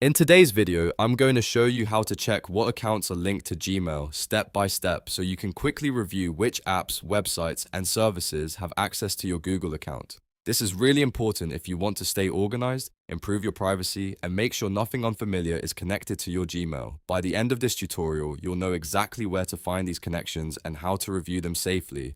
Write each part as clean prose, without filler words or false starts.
In today's video, I'm going to show you how to check what accounts are linked to Gmail step by step so you can quickly review which apps, websites, and services have access to your Google account. This is really important if you want to stay organized, improve your privacy, and make sure nothing unfamiliar is connected to your Gmail. By the end of this tutorial, you'll know exactly where to find these connections and how to review them safely.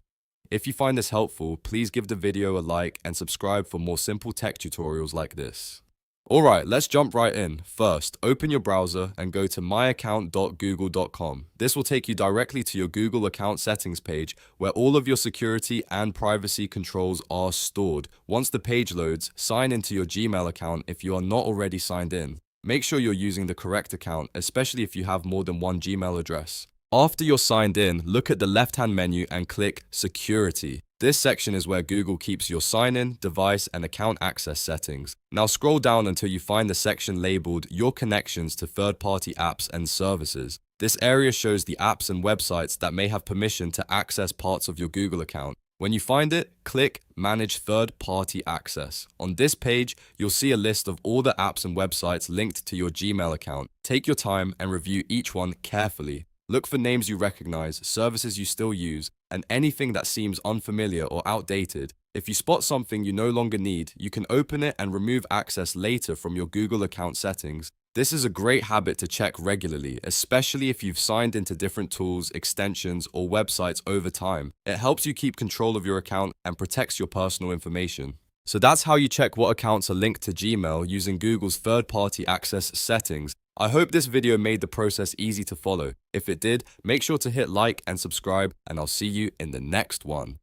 If you find this helpful, please give the video a like and subscribe for more simple tech tutorials like this. Alright, let's jump right in. First, open your browser and go to myaccount.google.com. This will take you directly to your Google account settings page where all of your security and privacy controls are stored. Once the page loads, sign into your Gmail account if you are not already signed in. Make sure you're using the correct account, especially if you have more than one Gmail address. After you're signed in, look at the left-hand menu and click Security. This section is where Google keeps your sign-in, device, and account access settings. Now scroll down until you find the section labeled Your Connections to Third-Party Apps and Services. This area shows the apps and websites that may have permission to access parts of your Google account. When you find it, click Manage Third-Party Access. On this page, you'll see a list of all the apps and websites linked to your Gmail account. Take your time and review each one carefully. Look for names you recognize, services you still use, and anything that seems unfamiliar or outdated. If you spot something you no longer need, you can open it and remove access later from your Google account settings. This is a great habit to check regularly, especially if you've signed into different tools, extensions, or websites over time. It helps you keep control of your account and protects your personal information. So that's how you check what accounts are linked to Gmail using Google's third-party access settings. I hope this video made the process easy to follow. If it did, make sure to hit like and subscribe, and I'll see you in the next one.